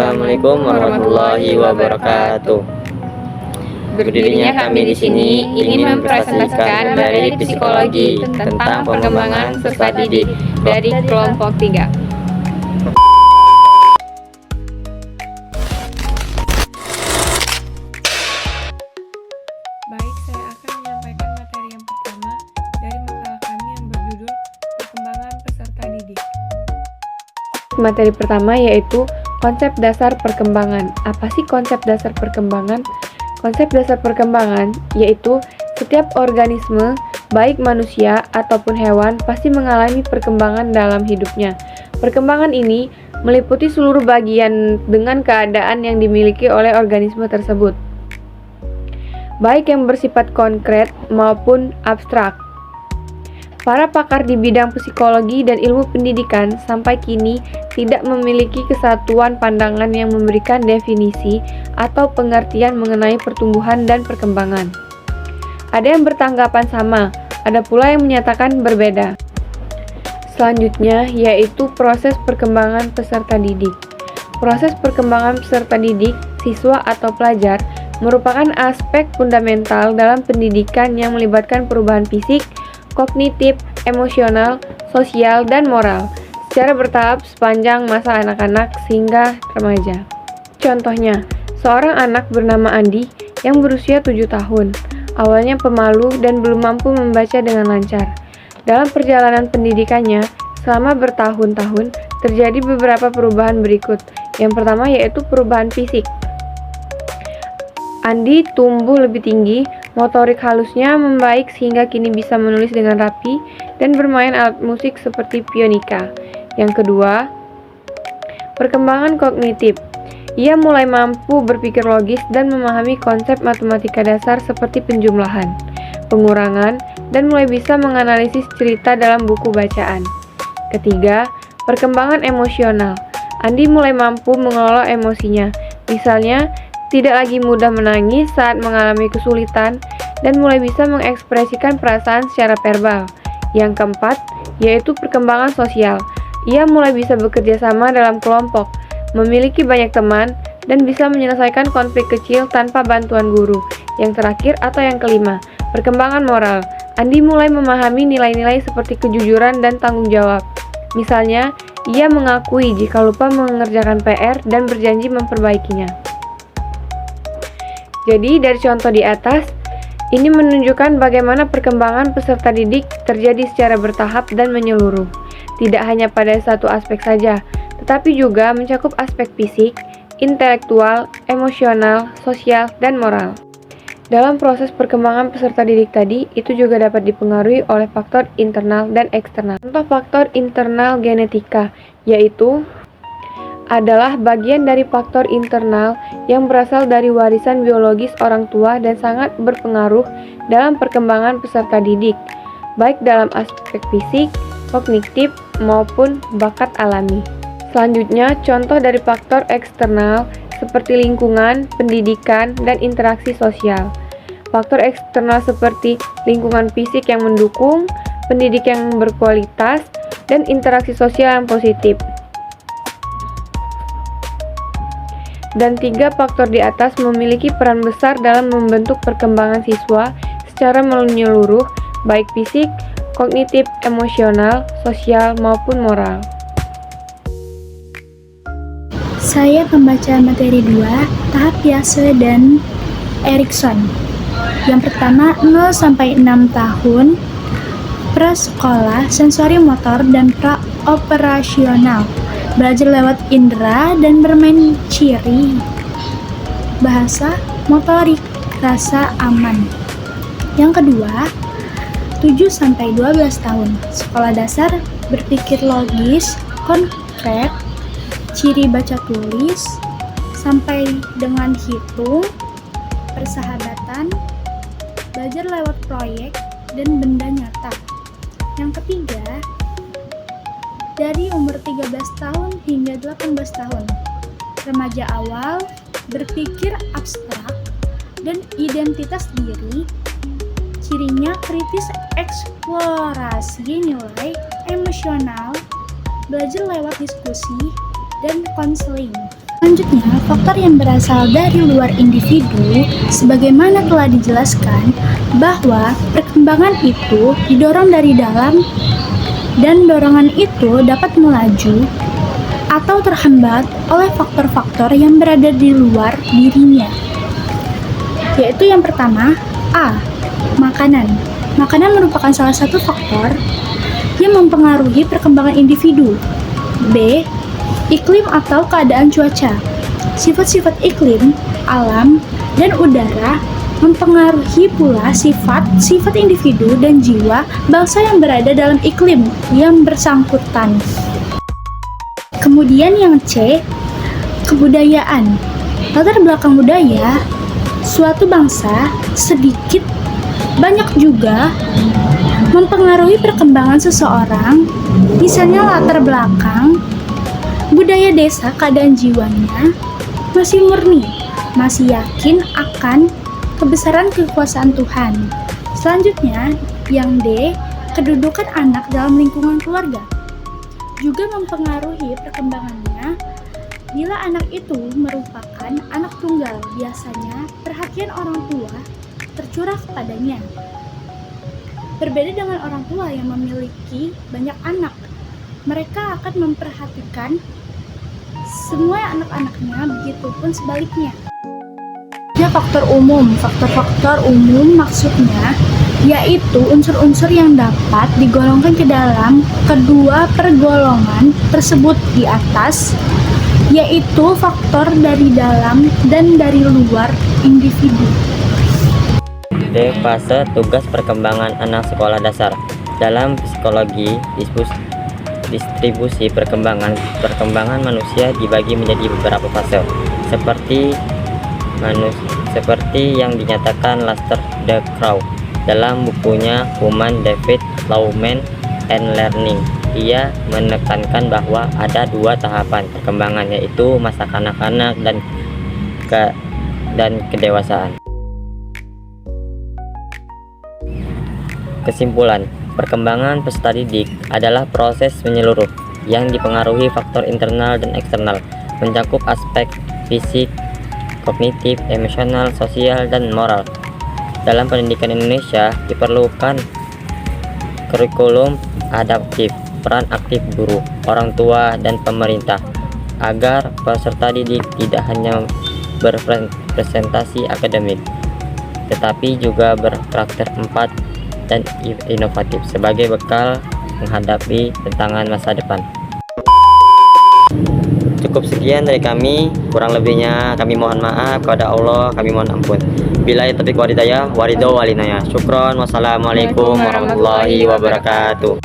Assalamualaikum warahmatullahi wabarakatuh. Berdirinya kami di sini ingin mempresentasikan materi psikologi tentang perkembangan peserta didik dari kelompok 3. Baik, saya akan menyampaikan materi yang pertama dari makalah kami yang berjudul Perkembangan Peserta Didik. Materi pertama yaitu konsep dasar perkembangan. Apa sih konsep dasar perkembangan? Konsep dasar perkembangan yaitu setiap organisme, baik manusia ataupun hewan, pasti mengalami perkembangan dalam hidupnya. Perkembangan ini meliputi seluruh bagian dengan keadaan yang dimiliki oleh organisme tersebut, baik yang bersifat konkret maupun abstrak. Para pakar di bidang psikologi dan ilmu pendidikan sampai kini tidak memiliki kesatuan pandangan yang memberikan definisi atau pengertian mengenai pertumbuhan dan perkembangan. Ada yang bertanggapan sama, ada pula yang menyatakan berbeda. Selanjutnya yaitu proses perkembangan peserta didik. Proses perkembangan peserta didik, siswa atau pelajar, merupakan aspek fundamental dalam pendidikan yang melibatkan perubahan fisik, kognitif, emosional, sosial, dan moral secara bertahap sepanjang masa anak-anak hingga remaja. Contohnya, seorang anak bernama Andi yang berusia 7 tahun, awalnya pemalu dan belum mampu membaca dengan lancar. Dalam perjalanan pendidikannya, selama bertahun-tahun, terjadi beberapa perubahan berikut. Yang pertama yaitu perubahan fisik. Andi tumbuh lebih tinggi, motorik halusnya membaik sehingga kini bisa menulis dengan rapi dan bermain alat musik seperti pionika. Yang kedua, perkembangan kognitif. Ia mulai mampu berpikir logis dan memahami konsep matematika dasar seperti penjumlahan, pengurangan, dan mulai bisa menganalisis cerita dalam buku bacaan. Ketiga, perkembangan emosional. Andi mulai mampu mengelola emosinya, misalnya tidak lagi mudah menangis saat mengalami kesulitan dan mulai bisa mengekspresikan perasaan secara verbal. Yang keempat, yaitu perkembangan sosial. Ia mulai bisa bekerja sama dalam kelompok, memiliki banyak teman, dan bisa menyelesaikan konflik kecil tanpa bantuan guru. Yang terakhir atau yang kelima, perkembangan moral. Andi mulai memahami nilai-nilai seperti kejujuran dan tanggung jawab. Misalnya, ia mengakui jika lupa mengerjakan PR dan berjanji memperbaikinya. Jadi, dari contoh di atas, ini menunjukkan bagaimana perkembangan peserta didik terjadi secara bertahap dan menyeluruh. Tidak hanya pada satu aspek saja, tetapi juga mencakup aspek fisik, intelektual, emosional, sosial, dan moral. Dalam proses perkembangan peserta didik tadi, itu juga dapat dipengaruhi oleh faktor internal dan eksternal. Contoh faktor internal genetika, yaitu adalah bagian dari faktor internal yang berasal dari warisan biologis orang tua dan sangat berpengaruh dalam perkembangan peserta didik, baik dalam aspek fisik, kognitif, maupun bakat alami. Selanjutnya, contoh dari faktor eksternal seperti lingkungan, pendidikan, dan interaksi sosial. Faktor eksternal seperti lingkungan fisik yang mendukung, pendidik yang berkualitas, dan interaksi sosial yang positif. Dan 3 faktor di atas memiliki peran besar dalam membentuk perkembangan siswa secara menyeluruh, baik fisik, kognitif, emosional, sosial, maupun moral. Saya pembaca materi 2, tahap Piaget dan Erikson. Yang pertama, 0-6 tahun, prasekolah, sensori motor, dan pra-operasional. Belajar lewat indera dan bermain ciri, bahasa, motorik, rasa aman. Yang kedua, 7-12 tahun, sekolah dasar, berpikir logis, konkret, ciri baca tulis, sampai dengan hitung, persahabatan, belajar lewat proyek, dan benda nyata. Yang ketiga, dari umur 13 tahun hingga 18 tahun, remaja awal, berpikir abstrak, dan identitas diri, cirinya kritis, eksplorasi nilai, emosional, belajar lewat diskusi, dan konseling. Selanjutnya, faktor yang berasal dari luar individu, sebagaimana telah dijelaskan bahwa perkembangan itu didorong dari dalam dan dorongan itu dapat melaju atau terhambat oleh faktor-faktor yang berada di luar dirinya. Yaitu yang pertama, A. Makanan. Makanan merupakan salah satu faktor yang mempengaruhi perkembangan individu. B. Iklim atau keadaan cuaca. Sifat-sifat iklim, alam, dan udara mempengaruhi pula sifat individu dan jiwa bangsa yang berada dalam iklim yang bersangkutan. Kemudian yang C, kebudayaan. Latar belakang budaya suatu bangsa sedikit banyak juga mempengaruhi perkembangan seseorang. Misalnya latar belakang budaya desa, keadaan jiwanya masih murni, masih yakin akan kebesaran kekuasaan Tuhan. Selanjutnya, yang D, kedudukan anak dalam lingkungan keluarga juga mempengaruhi perkembangannya. Bila anak itu merupakan anak tunggal, biasanya perhatian orang tua tercurah kepadanya. Berbeda dengan orang tua yang memiliki banyak anak, mereka akan memperhatikan semua anak-anaknya, begitupun sebaliknya. Ada faktor umum. Faktor-faktor umum maksudnya yaitu unsur-unsur yang dapat digolongkan ke dalam kedua pergolongan tersebut di atas, yaitu faktor dari dalam dan dari luar individu. D. Fase tugas perkembangan anak sekolah dasar. Dalam psikologi, distribusi perkembangan manusia dibagi menjadi beberapa fase, seperti yang dinyatakan Lester de Crowd dalam bukunya Human Development and Learning. Ia menekankan bahwa ada dua tahapan perkembangan, yaitu masa kanak-kanak dan kedewasaan. Kesimpulan, perkembangan peserta didik adalah proses menyeluruh yang dipengaruhi faktor internal dan eksternal, mencakup aspek fisik, kognitif, emosional, sosial, dan moral. Dalam pendidikan Indonesia diperlukan kurikulum adaptif, peran aktif guru, orang tua, dan pemerintah agar peserta didik tidak hanya berprestasi akademik, tetapi juga berkarakter empat dan inovatif sebagai bekal menghadapi tantangan masa depan. Cukup sekian dari kami, kurang lebihnya kami mohon maaf, kepada Allah kami mohon ampun. Billahi taufiq wal hidayah, waridho walinaya. Syukron, wassalamualaikum warahmatullahi wabarakatuh.